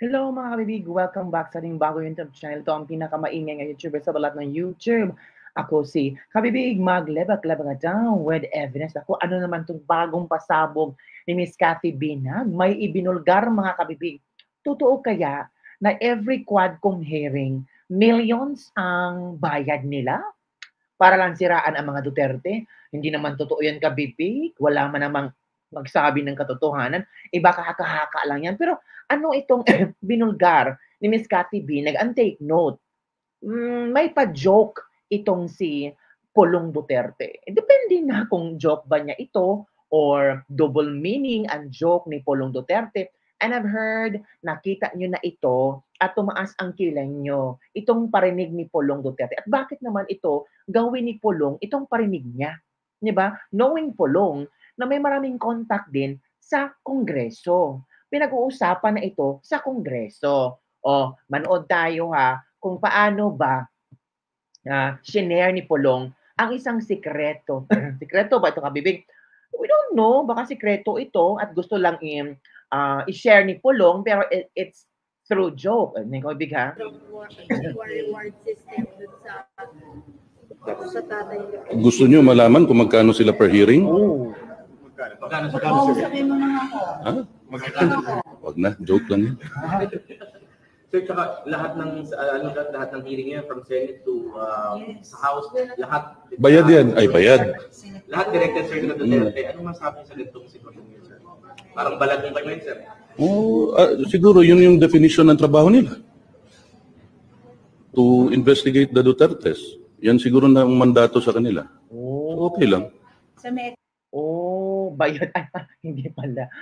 Hello mga kabibig! Welcome back sa ating bagong YouTube channel. Ito ang pinakamaingay ng YouTuber sa balat ng YouTube. Ako si Kabibig, maglebak-lebak down with evidence. Ako, ano naman itong bagong pasabog ni Miss Cathy Binag? May ibinulgar mga kabibig. Totoo kaya na every Quadcom hearing, millions ang bayad nila para lang siraan ang mga Duterte? Hindi naman totoo yan kabibig. Wala man namang magsabi ng katotohanan. Iba kahaka-haka lang yan. Pero ano itong binulgar ni Miss Cathy Binag? And take note, may pa-joke itong si Pulong Duterte. Depende na kung joke ba niya ito or double meaning ang joke ni Pulong Duterte. And I've heard, nakita nyo na ito at tumaas ang kilay nyo. Itong parinig ni Pulong Duterte. At bakit naman ito gawin ni Pulong itong parinig niya? Diba? Knowing Pulong na may maraming contact din sa Kongreso. Pinag-uusapan na ito sa Kongreso. O, manood tayo ha kung paano ba shinare ni Pulong ang isang sikreto. Sikreto ba ito kabibig? We don't know. Baka sikreto ito at gusto lang i-share ni Pulong pero it's through joke. Hindi ko ibig ha? Reward system dun sa tatay. Gusto nyo malaman kung magkano sila per hearing? Oh. Magkano sir? Ha? Wag na, joke lang yan. Sir, tsaka lahat ng hearing yan from Senate to sa House, lahat Bayad yan. Ay, bayad. lahat directed sir na Duterte. Ano masabi sa ganitong sitwasyon niyo, sir? Parang balag ng kayo, sir. Siguro yun yung definition ng trabaho nila. To investigate the Dutertes. Yan siguro na ang mandato sa kanila. So, okay lang. Bayad. Ay, hindi pala.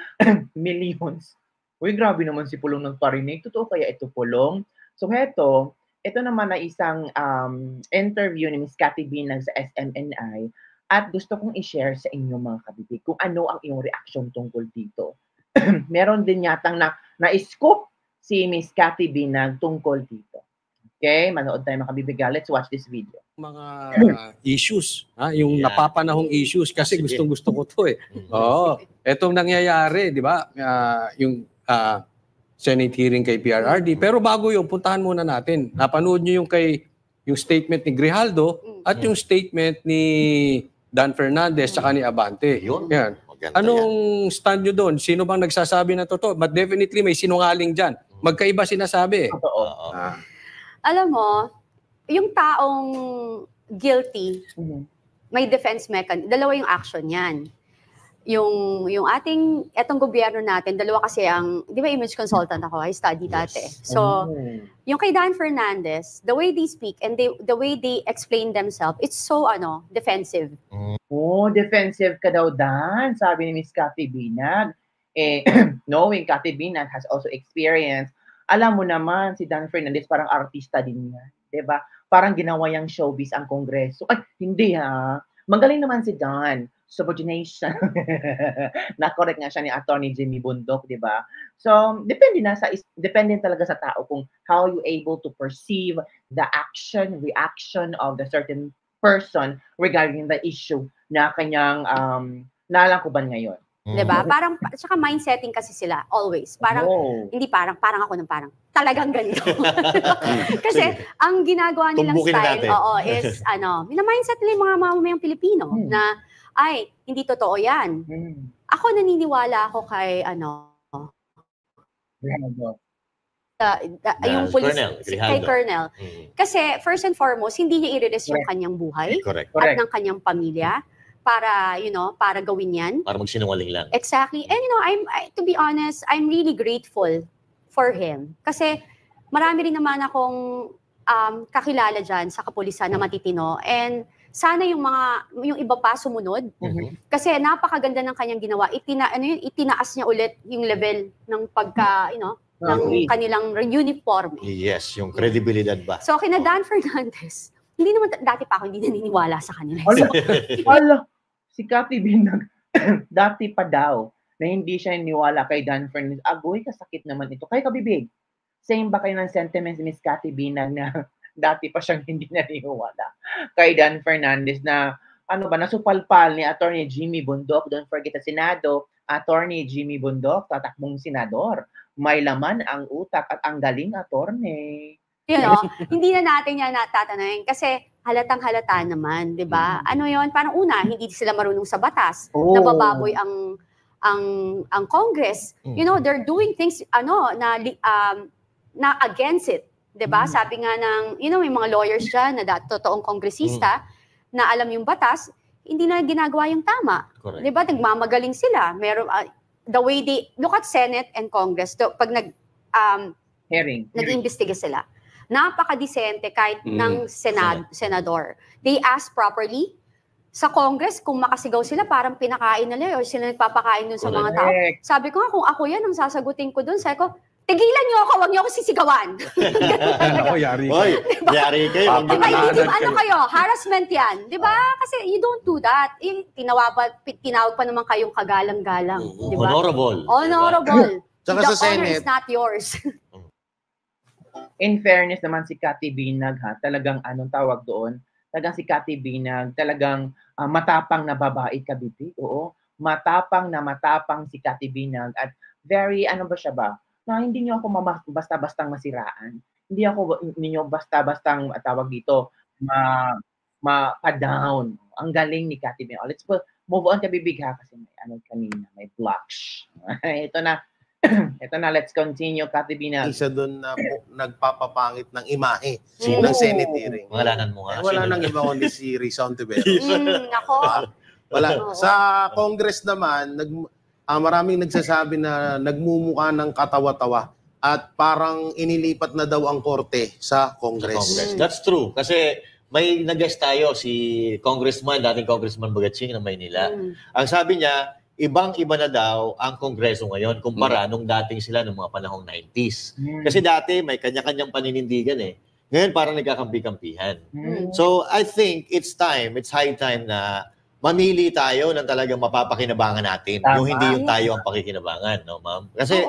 Millions. Uy, grabe naman si Pulong nagparinig. Totoo kaya ito, Pulong? So, ito naman na isang interview ni Miss Cathy Binag sa SMNI at gusto kong i-share sa inyo mga kabibig kung ano ang iyong reaction tungkol dito. Meron din yatang na-scoop si Miss Cathy Binag tungkol dito. Okay? Manood tayo mga kabibig. Let's watch this video. Mga issues, yung napapanahong issues kasi gustong-gusto ko to eh. Oo, etong nangyayari, di ba? Yung Senate hearing kay PRRD. Pero bago yung puntahan muna natin. Napanood niyo yung statement ni Grijaldo at yung statement ni Dan Fernandez saka ni Abante. Yan. Anong stand nyo doon? Sino bang nagsasabi na totoo? But definitely may sinungaling dyan. Magkaiba sinasabi. Alam mo, yung taong guilty, may defense mechanism. Dalawa yung action yan. Yung ating, etong gobyerno natin, dalawa kasi di ba image consultant ako, I study dati. So, yung kay Dan Fernandez, the way they speak and the way they explain themselves, it's so, defensive. Defensive ka daw, Dan, sabi ni Miss Cathy Binag. Knowing Cathy Binag has also experienced, alam mo naman, si Dan Fernandez parang artista din niya. Diba? Parang ginawa yung showbiz ang Kongreso. Ay, hindi ha. Magaling naman si Dan. Subordination. Na-correct nga siya ni Attorney Jimmy Bundok, di ba? So, depende talaga sa tao kung how you able to perceive the reaction of the certain person regarding the issue na kanyang nalangkuban ngayon. Diba? Parang, saka mindsetting kasi sila, always. Parang, hindi parang ako ng parang, talagang ganito. Kasi, ang ginagawa nilang style, is, mindset nila yung mga mamamayang Pilipino, na, ay, hindi totoo yan. Ako naniniwala ako kay, yung police, kay Colonel. Kasi, first and foremost, hindi niya i-risk yung kanyang buhay, at ng kanyang pamilya, para, para gawin yan. Para magsinungaling lang. Exactly. And, to be honest, I'm really grateful for him. Kasi, marami rin naman akong kakilala dyan sa kapulisan na matitino. And, sana yung iba pa sumunod. Kasi, napakaganda ng kanyang ginawa. Itinaas niya ulit yung level ng pagka, ng kanilang uniform. Yes, yung credibility ba. So, kina Dan Fernandez, hindi naman, dati pa ako hindi naniniwala sa kanila. Si Cathy Binag, dati pa daw, na hindi siya niniwala kay Dan Fernandez. Agoy, kasakit naman ito. Kaya kabibig, same ba kayo ng sentiments ni Miss Cathy Binag na dati pa siyang hindi naniniwala kay Dan Fernandez na, nasupalpal ni Attorney Jimmy Bundok, don't forget sa Senado, Attorney Jimmy Bundok, tatakbong senador. May laman ang utak at ang galing attorney. Hindi na natin yan natatanungin kasi halatang-halata naman, 'di ba? Ano 'yon? Parang una, hindi sila marunong sa batas. Nabababoy ang Congress. They're doing things na against it, 'di ba? Sabi nga ng may mga lawyers diyan na totoong kongresista na alam yung batas, hindi na ginagawa yung tama. 'Di ba? Nagmamagaling sila. Meron the way they look at Senate and Congress pag nag-iimbestiga sila. Napaka-disente kahit ng senador. They ask properly. Sa Congress, kung makasigaw sila, parang pinakain nila o sila nagpapakain dun sa mga tao. Sabi ko nga, kung ako yan, ang sasagutin ko dun, sabi ko, tigilan niyo ako, wag niyo ako sisigawan. Ako, yari ka. Hoy, yari kayo. Ano kayo? Harassment yan. Di ba? Kasi you don't do that. Tinawag pa naman kayong kagalang-galang. Diba? Honorable. Tsaka The sa Senate, honor is not yours. In fairness naman si Cathy Binag, talagang anong tawag doon? Talagang si Cathy Binag, talagang matapang na babae kabibig. Oo, matapang si Cathy Binag at very, na hindi niyo ako basta-bastang masiraan. Hindi niyo basta-bastang tawag dito, pa-down. Ang galing ni Cathy Binag. Let's move on kabibig kasi may kanina, may blush. Ito na, let's continue, Cathy Binag. isa doon na nagpapapangit ng imahe ng Senate hearing. Pangalanan mo nga. Wala nang iba kundi si Rizon Tiveros. Nako. Wala. Sa Congress naman, maraming nagsasabi na nagmumukha ng katawa-tawa at parang inilipat na daw ang korte sa Congress. That's true. Kasi may nag-guest tayo, si dating Congressman Bagatsing ng Maynila. Ang sabi niya, ibang-iba na daw ang Kongreso ngayon kumpara nung dating sila nung mga panahong 90s. Kasi dati may kanya-kanyang paninindigan eh. Ngayon parang nagkakampi-kampihan. So I think it's high time na mamili tayo ng talagang mapapakinabangan natin. Yung hindi yung tayo ang pakikinabangan, no, ma'am? Kasi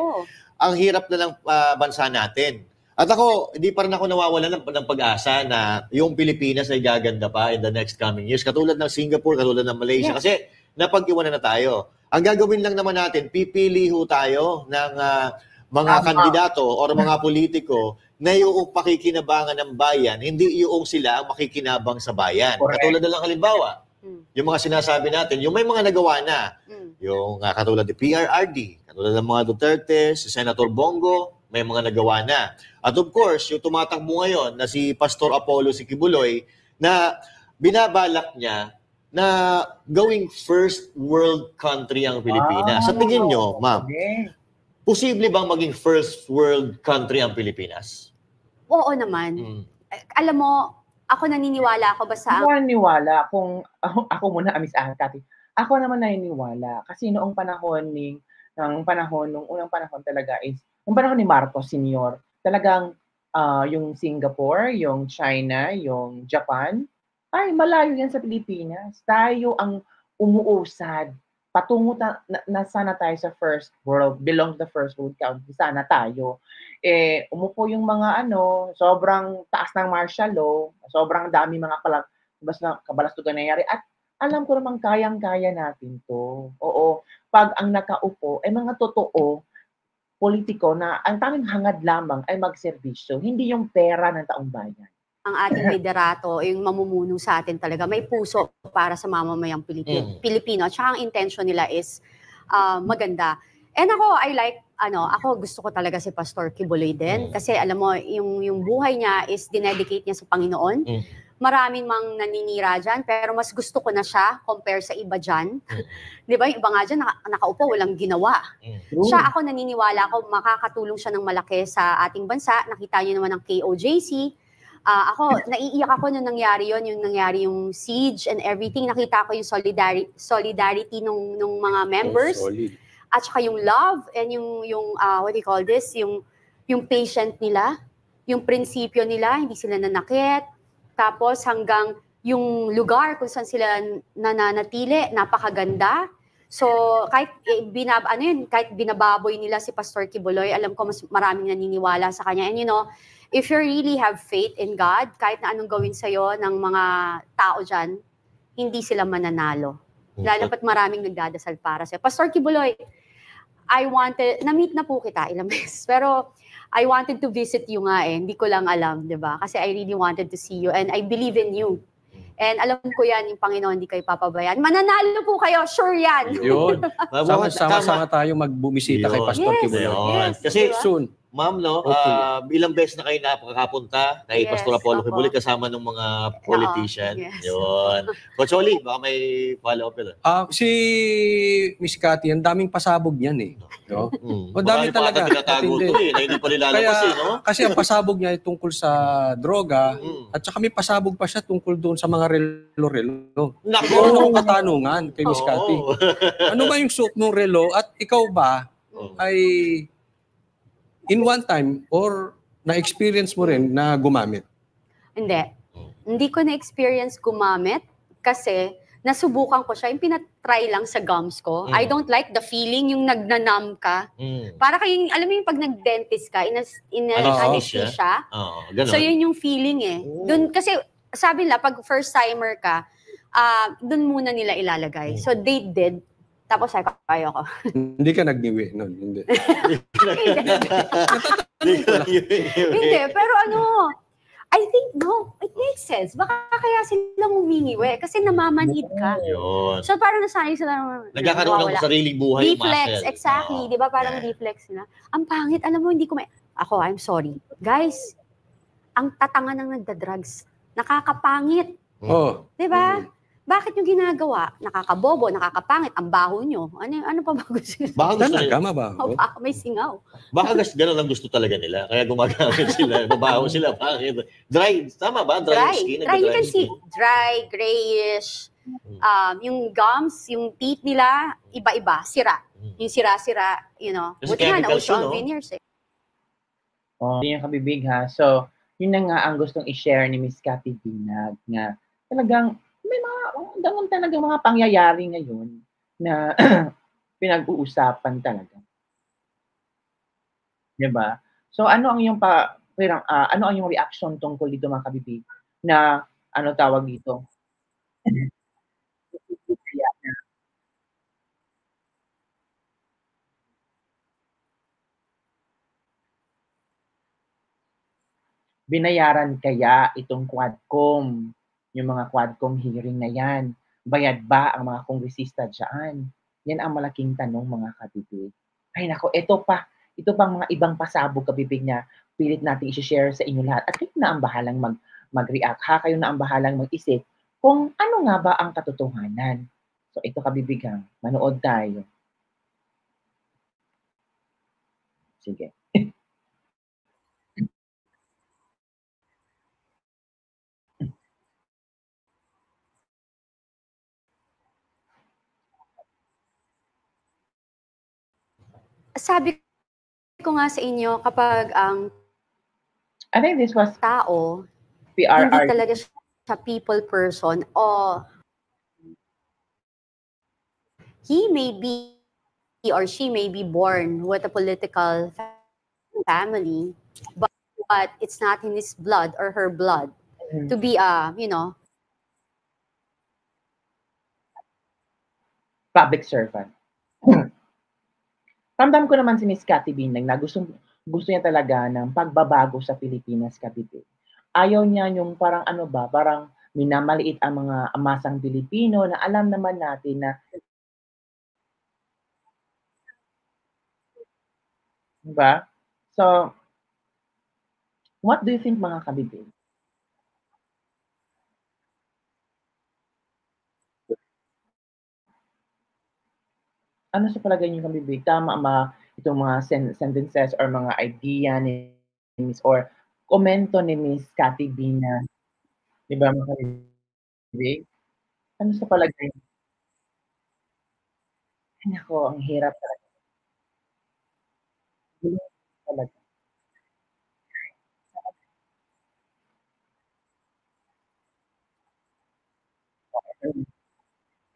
ang hirap na ng bansa natin. At ako, hindi pa rin ako nawawalan ng pag-asa na yung Pilipinas ay gaganda pa in the next coming years. Katulad ng Singapore, katulad ng Malaysia. Kasi napag-iwanan na tayo. Ang gagawin lang naman natin, pipili ho tayo ng mga kandidato o mga politiko na yung pakikinabangan ng bayan, hindi yung sila ang makikinabang sa bayan. Correct. Katulad na lang halimbawa, yung mga sinasabi natin, yung may mga nagawa na, yung katulad ni PRRD, katulad ng mga Duterte, si Senator Bongo, may mga nagawa na. At of course, yung tumatakbo ngayon na si Pastor Apollo si Kibuloy, na binabalak niya na gawing first world country ang Pilipinas. Sa tingin nyo, ma'am, posible bang maging first world country ang Pilipinas? Oo naman. Alam mo, ako naniniwala ako basta... Ako naniniwala kung... Ako muna, Miss Cathy. Ako naman naniniwala. Kasi noong panahon nung unang panahon talaga is, noong panahon ni Marcos Sr., talagang yung Singapore, yung China, yung Japan, ay malayo yan sa Pilipinas. Tayo ang umuusad. Patungo na sana tayo sa first world, belong to the first world country. Sana tayo. Umupo yung mga sobrang taas ng martial law, sobrang dami mga kabalastugan nangyari. At alam ko namang kayang-kaya natin to. Oo. Pag ang nakaupo ay mga totoo politiko na ang tanging hangad lamang ay magserbisyo, hindi yung pera ng taong bayan. Ang ating liderato, yung mamumuno sa atin talaga, may puso para sa mamamayang Pilipino. At saka ang intention nila is maganda. And ako, ako gusto ko talaga si Pastor Kibuloy din. Kasi alam mo, yung buhay niya is dinedicate niya sa Panginoon. Maraming mang naninira dyan, pero mas gusto ko na siya compare sa iba dyan. Di ba? Yung iba nga dyan, nakaupo, walang ginawa. Siya, ako naniniwala ko, makakatulong siya ng malaki sa ating bansa. Nakita niyo naman ang KOJC. Ako, naiiyak ako nung nangyari yung siege and everything. Nakita ko yung solidarity nung mga members. At saka yung love and yung what do you call this? Yung patient nila, yung prinsipyo nila, hindi sila nanakit. Tapos hanggang yung lugar kung saan sila nananatili, napakaganda. So, kahit binababoy nila si Pastor Kibuloy, alam ko mas maraming naniniwala sa kanya. And if you really have faith in God, kahit na anong gawin sa'yo ng mga tao dyan, hindi sila mananalo. Lalo pat maraming nagdadasal para sa'yo. Pastor Kibuloy, na-meet na po kita ilang beses, pero I wanted to visit you nga eh. Hindi ko lang alam, di ba? Kasi I really wanted to see you and I believe in you. And alam ko yan, yung Panginoon, hindi kayo papabayaan. Mananalo po kayo, sure yan. Yun. Sama-sama tayo magbumisita kay Pastor Kibuloy. Yes. Kasi soon. Ma'am, no, ilang beses na kayo napakapunta kay Pastor Apollo Kibuloy kasama ng mga politician. Yun. Coach Oli, baka may follow-up yun. Si Miss Cathy, ang daming pasabog niyan eh. No? O dami talaga. Tinatago ito eh, na hindi pa nilalabas eh, no? Kasi ang pasabog niya ay tungkol sa droga at saka may pasabog pa siya tungkol doon sa mga relo-relo. Naku! Ano katanungan kay Miss Cathy? Ano ba yung suot ng relo at ikaw ba ay in one time or na-experience mo rin na gumamit? Hindi. Hindi ko na-experience gumamit kasi nasubukan ko siya. Yung pinatry lang sa gums ko. I don't like the feeling, yung nagnanam ka. Para kayong, alam mo yung pag nag-dentist ka, anesthesia. So yun yung feeling eh. Dun, kasi sabi nila, pag first timer ka, dun muna nila ilalagay. So they did. Tapos sabi ko, ayoko. Hindi ka nagniwi nun? Hindi. Hindi, pero ano, I think, no, it makes sense. Baka kaya sila humingiwi kasi namamanid ka. Yun. So parang nasanay sila. Nagkakaroon ng sariling buhay. Reflex, exactly. Di ba parang reflex nila. Ang pangit, alam mo, hindi ko Ako, I'm sorry. Guys, ang tatanga ng nagda-drugs, nakakapangit. Di ba? Bakit yung ginagawa? Nakakabobo, nakakapangit, ang baho nyo. Ano pa ba gusto nyo? Baka gusto talaga, mabaho. May singaw. Baka gano'n ang gusto talaga nila. Kaya gumagamit sila. Mabaho sila. Dry. Tama ba? Dry skin. Dry. You can see. Dry, grayish. Yung gums, yung teeth nila, iba-iba. Sira. Yung sira-sira, you know. Buti nga, nauso ang veneers eh. Yun yung kabibig ha. So, yun na nga ang gustong i-share ni Miss Cathy Binag na talagang may mga talaga mga pangyayari ngayon na pinag-uusapan talaga. 'Di ba? So ano ang iyong ano ang iyong reaction tungkol dito mga kabibig na ano tawag dito? Binayaran kaya itong Quadcom? Yung mga Quadcom hearing na yan, bayad ba ang mga kongresista dyan? Yan ang malaking tanong mga kabibig. Ay nako, ito pang mga ibang pasabog kabibig na pilit natin i-share sa inyo lahat. At kayo na ang bahalang mag-react ha, kayo na ang bahalang mag-isip kung ano nga ba ang katotohanan. So ito kabibig ha, manood tayo. Sige. Sabi ko nga sa inyo, kapag ang I think this was tao, PRR. hindi talaga siya people person, o he may be or she may be born with a political family, but it's not in his blood or her blood to be a, you know, public servant. Ramdam ko naman si Miss Cathy Binag na gusto niya talaga ng pagbabago sa Pilipinas kabibig. Ayaw niya yung parang ano ba, parang minamaliit ang mga masang Pilipino na alam naman natin na diba? So, what do you think mga kabibig? Ano sa palagay niyo kabibig? Tama ba itong mga sentences or mga idea ni Miss or komento ni Miss Cathy Binag? Di ba mga kabibig? Ano sa palagay niyo? Ay nako, ang hirap talaga. Talaga.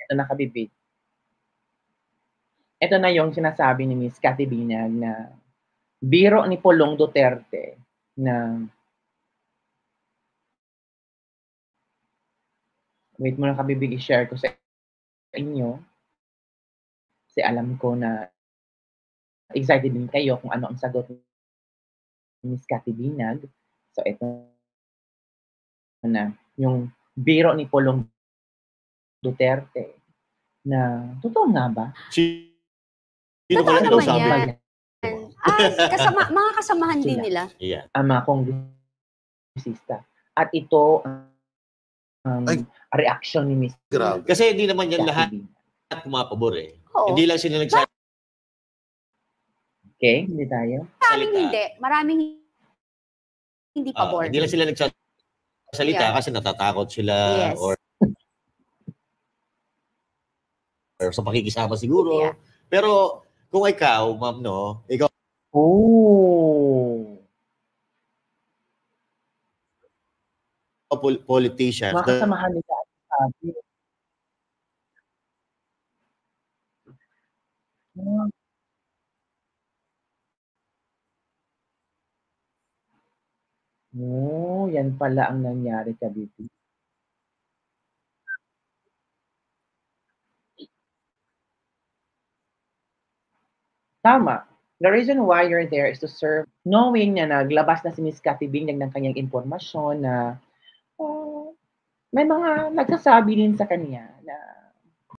Ito na kabibig. Ito na yung sinasabi ni Miss Cathy Binag na biro ni Pulong Duterte na wait mo na kabibig i-share ko sa inyo. Kasi alam ko na excited din kayo kung ano ang sagot ni Miss Cathy Binag. So ito na, yung biro ni Pulong Duterte na totoo nga ba? Sino Totoo kaya naman sabi? yan. Mga kasamahan din nila. Yeah. Ang mga kongresista. At ito ang reaction ni Miss Grabe. Kasi hindi naman yan Cathy lahat Binag. pumapabor eh. Oo. Hindi lang sila nagsasalita. Okay, hindi tayo. Maraming hindi. Maraming hindi pabor. Hindi lang sila nagsasalita kasi natatakot sila Yes. or sa pakikisama siguro. Yeah. Pero kung ikaw, ma'am, no, ikaw Oh. politician. Mga kasamahan nila sabi. Oh, yan pala ang nangyari ka, Bibi. Tama. The reason why you're there is to serve, knowing na naglabas na si Miss Cathy Binag ng kanyang impormasyon na may mga nagsasabi din sa kanya na